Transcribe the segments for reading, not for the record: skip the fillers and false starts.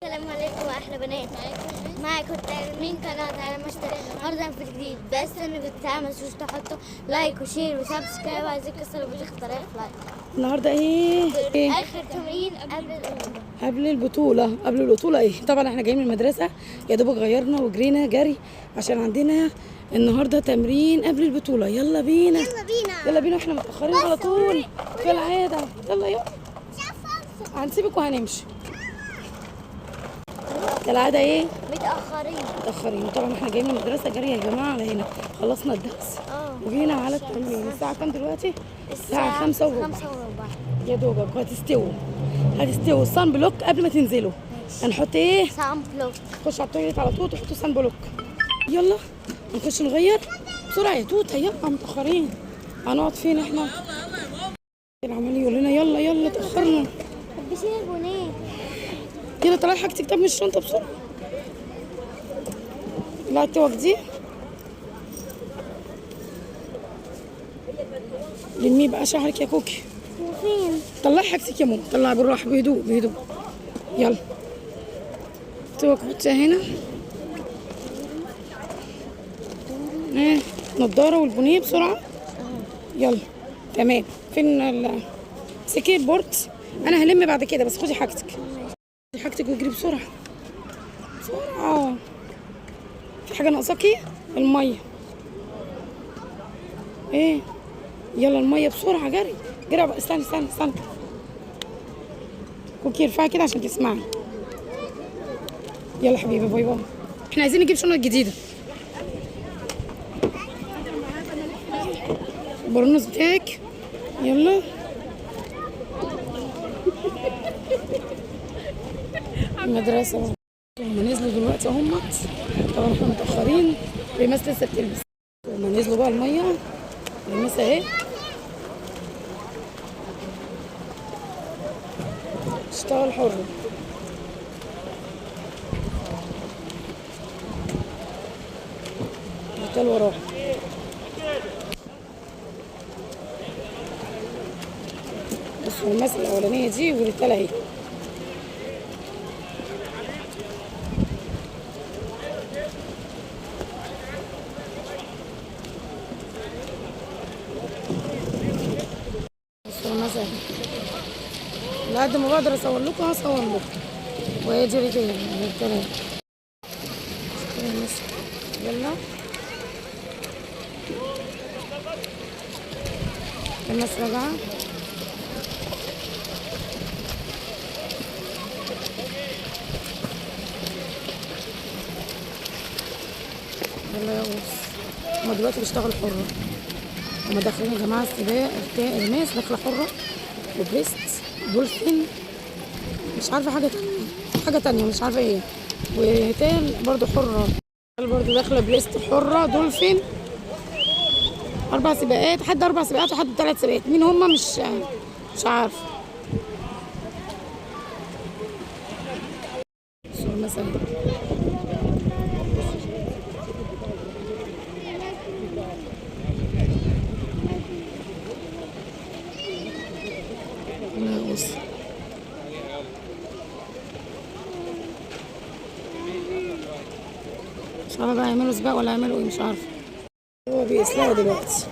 السلام عليكم واحلى بنات. معاكم من قناه على مشترك. النهارده في جديد، بس انا كنت عامل مش تحطوا لايك وشير وسبسكرايب وعايزين تكسروا بالاشتراك لايك. النهارده ايه؟ اخر تمرين قبل البطوله ايه؟ طبعا احنا جايين من المدرسه يا دوب غيرنا وجرينا جري عشان عندنا النهارده تمرين قبل البطوله. يلا بينا يلا بينا، احنا متاخرين على طول كالعاده. يلا هنسيبك وهنمشي كالعاده. ايه متاخرين طبعا. احنا جايين من المدرسه جري يا جماعه على هنا. خلصنا الدرس وجينا على التمرين. الساعه كام دلوقتي؟ الساعه 5:15 يا دوبك. هتستووا الصن بلوك قبل ما تنزلوا. هنحط ايه؟ صن بلوك. خش على التويليت على طول تحطوا صن بلوك. يلا هنخش نغير بسرعه يا توته. يلا متاخرين. هنقعد فين احنا؟ عمال يقول لنا يلا اتاخرنا. بشيل البنات. يلا طلعي حاجتك طب من الشنطه بسرعه. لا التوك دي لمي بقى شعرك يا كوكي. وفين؟ طلعي حاجتك يا ماما. طلعي بالراحه بهدوء. يلا توك حطيها هنا. نضاره والبنيه بسرعه. يلا تمام. فين السكيت بورد؟ انا هلم بعد كده، بس خدي حاجتك واجري بسرعه. في حاجه ناقصاكي؟ الميه. ايه يلا الميه بسرعه. جري بقى. استني كوكي ارفعي كده عشان تسمعي. يلا حبيبي باي. احنا عايزين نجيب شنط جديده. البرنوس بتاعك. يلا المدرسه هما نزلوا دلوقتي اهمت. طبعا احنا متاخرين. ريماس لسه بتلبس. هما نزلوا بقى الميه. ريماس اهي اشتغل حر. الرجال وراه. بصوا المسألة الأولانية دي والرجالة اهي. بصوا المسألة لحد ما بقدر أصور لكم هصور لكم. وهي دي الرجالة. يلا الناس راجعة. يلا يا قوس. هما دلوقتي بيشتغلوا حرة. هما داخلين يا جماعة السباق. الناس داخلة حرة وبريست دولفين. مش عارفة حاجة تانية مش عارفة ايه. وتال برضو حرة. برضو داخلة بريست حرة دولفين. 4 سباقات. حد 4 سباقات وحد 3 سباقات. مين هما مش عارفة. شو مثلا مش عارفة بقى يعملوا سباق ولا يعملوا ايه. مش عارفة. هو بيسلقوا دلوقتي.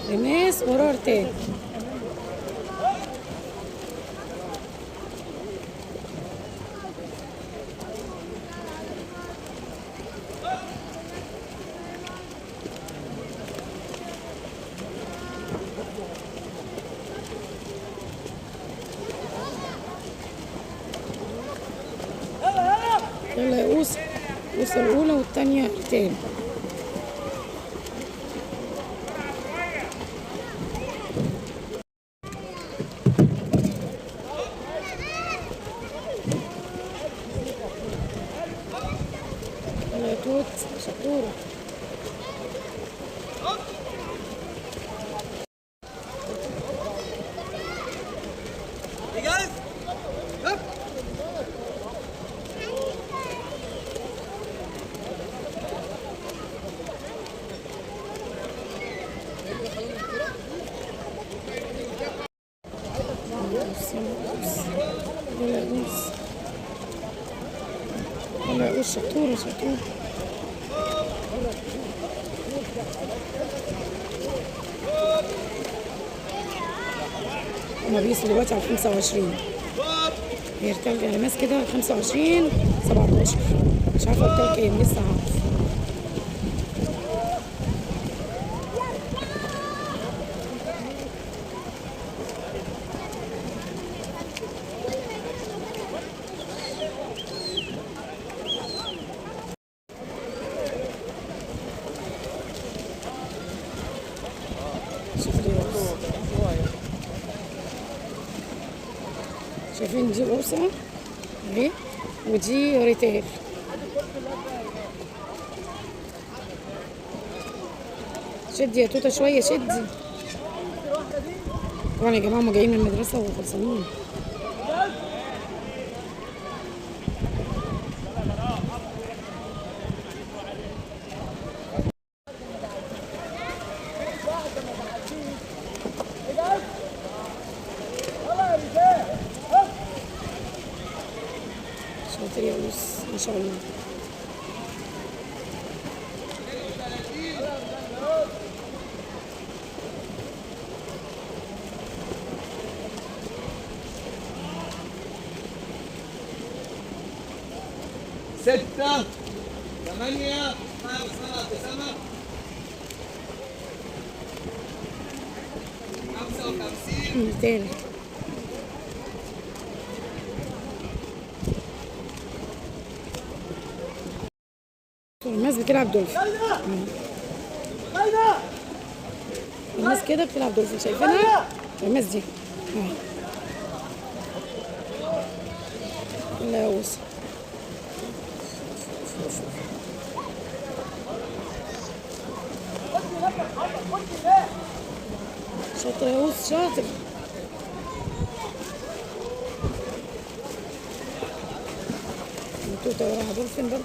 ريماس وراه ارتال. يلا يا قوس الأولى والتانية ارتال. يلا يا توت شطورة. بص يلا يقوس يلا يقوس شطورة شطورة. هما بيقيسوا دلوقتي على 25، بيرتجع الماس كده 25 17، مش عارفة قلتلك كام لسه هعرف. شايفين دي قرصة اهي ودي ريتيل. شدي يا توته شوية شدي. طبعا يا جماعة هما جايين من المدرسة وخلصانين. شاطر يا أنس ما شاء الله. ستة 8 5 9 55 تاني الناس بتلعب دولفين. الناس كده بتلعب دولفين شايفينها الناس دي لا يوصل. شاطر يا يوسف شاطر. توته وراها دولفين برضه.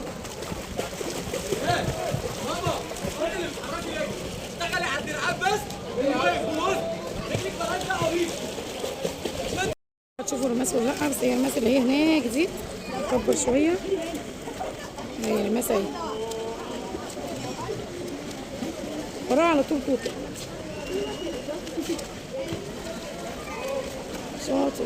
اشتغلي على الدراعات بس خلاص رجلك مالهاش دعوه بيه. هتشوفوا الرماس ولا لا، بس هي الرماس اللي هي هناك دي تكبر شويه. هي الرماس اهي وراها على طول توته شاطر.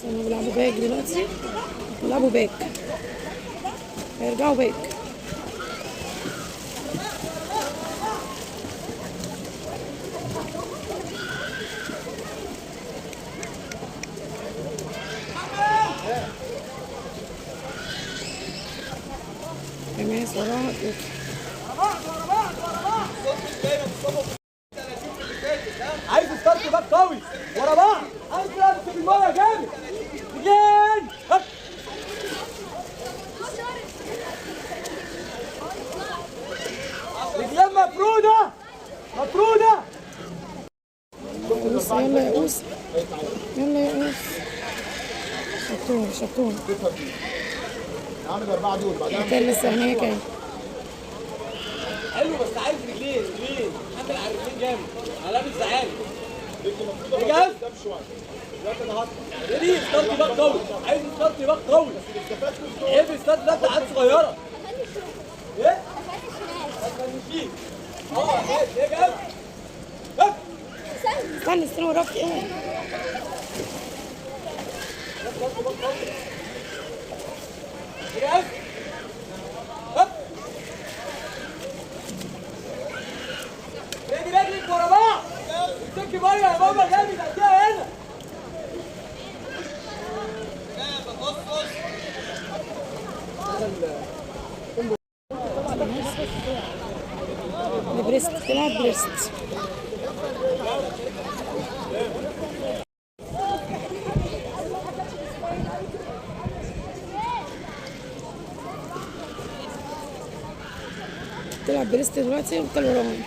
هما بيلعبوا باك دلوقتي، بيلعبوا باك هيرجعوا باك. رماس وراها توته. عايز ستارت باك قوي ورا بعض. عايز تلعب في الميه جامد. رجلين رجلين مفروده مفروده. يوسف يلا يا يوسف يلا يا يوسف شطور شطور. عامل الاربعه دول بعدين كان لسه هناك اهي. حلو بس عايز رجلين حمل على الرجلين جامد. انا لابس زعاني. رجال دلوقتي انا هطلع. دي ستارت باك قوي. عايز ستارت باك قوي. عيب ستارت باك عيال صغيره. ايه؟ هتفنشيك. ايه جاب؟ استنى استنى وراك ايه؟ رجال هب رجلك ورا بعض. امسكي ميه يا ماما جامد هديها هنا. بريست تلعب بريست. تلعب بريست دلوقتي وبتلعب وراهم.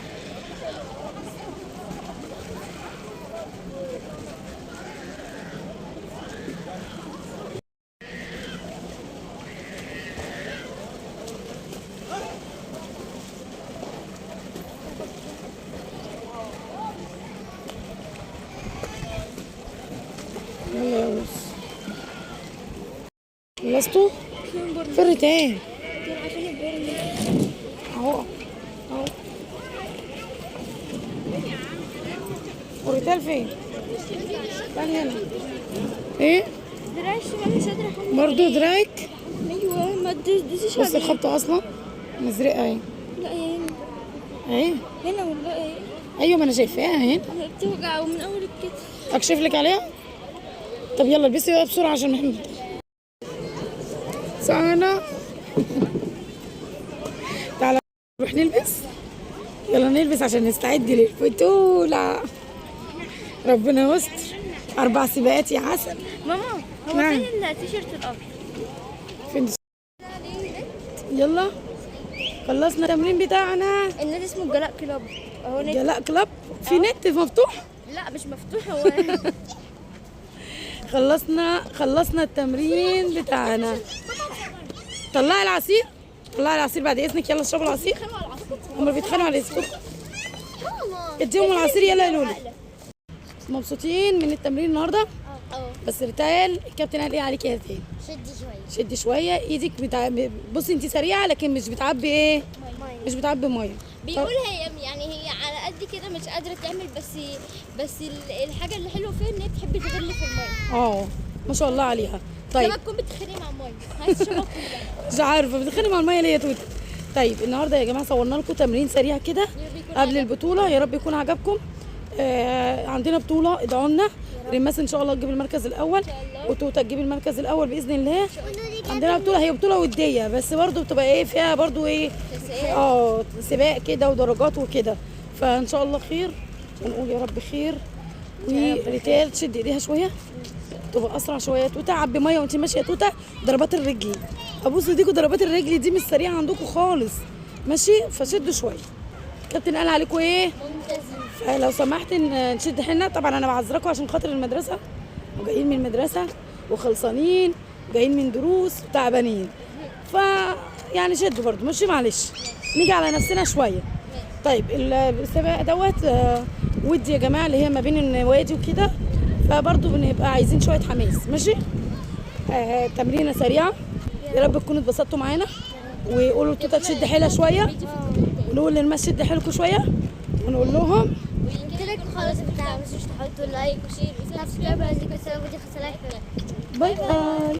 خلصتوا؟ في الريتال اهو اهو. والريتال فين؟ تعالي هنا. ايه؟ دراعي الشمال مش قادرة احمل. برضو دراعك؟ ايوه ما تدوسيش بص الخبطة اصلا مزرقة اهي. لا هي هنا. اهي هنا والله ايه. ايوه ما انا شايفاها هنا. بتوجع ومن اول الكتف. اكشف لك عليها؟ طب يلا البسي بقى بسرعة عشان محمد. سنة تعالى نروح نلبس. يلا نلبس عشان نستعد للبطولة. ربنا يستر. 4 سباقات يا عسل. ماما هو نعم. فين التيشيرت الابيض؟ فين؟ يلا خلصنا التمرين بتاعنا. النادي اسمه الجلاء كلاب اهو. نت. جلاء كلاب. في نت مفتوح. لا مش مفتوح هو. خلصنا التمرين بتاعنا. طلعي العصير. طلعي العصير بعد اذنك. يلا اشربوا العصير. هما بيتخانقوا على اسمكم. اديهم العصير يلا يا لولي. مبسوطين من التمرين النهارده؟ اه بس ريتال الكابتن قال ايه عليك يا ريتال؟ شدي شويه. شدي شويه ايدك بصي انت سريعه لكن مش بتعبي ايه؟ مش بتعبي ميه. بيقول هي يعني هي على قد كده مش قادره تعمل بس الحاجه اللي حلوه فيها ان هي بتحب تغلي في الميه. ما شاء الله عليها. طيب طيب لما تكون بتتخانقي مع الميه عايز تشربها كلها. مش عارفه بتتخانق مع الميه ليه يا توته. طيب النهارده يا جماعه صورنا لكم تمرين سريع كده قبل البطوله. يا رب يكون عجبكم. عندنا بطوله ادعوا لنا. ريماس ان شاء الله تجيب المركز الاول وتوته تجيب المركز الاول باذن الله. عندنا بطوله هي بطوله وديه بس برضو بتبقى ايه فيها برضو ايه سباق كده ودرجات وكده. فان شاء الله خير. هنقول يا رب خير. وريتال تشد ايديها شويه تبقى اسرع شويه. توته عبي ميه وانت ماشيه. توته ضربات الرجل ابوس ايديكوا. ضربات الرجل دي مش سريعه عندكم خالص ماشي. فشدوا شويه. الكابتن قال عليكم ايه؟ فلو سمحت نشد حيلنا. طبعا انا بعذركم عشان خاطر المدرسه وجايين من المدرسه وخلصانين جايين من دروس تعبانين. ف يعني شدوا برضه ماشي معلش. نيجي على نفسنا شويه. طيب السباق دوت ودي يا جماعه اللي هي ما بين النوادي وكده. فبرضه بنبقى عايزين شويه حماس ماشي. تمرينه سريعه. يا رب تكونوا اتبسطتوا معانا. وقولوا توته تشد حيلها شويه. ونقول للناس شد حيلكم شويه. ونقول لهم قلت لك خلاص بتاع مش تحطوا لايك وشير وسبسكرايب. عايزك بس ودي خسلاك. باي باي.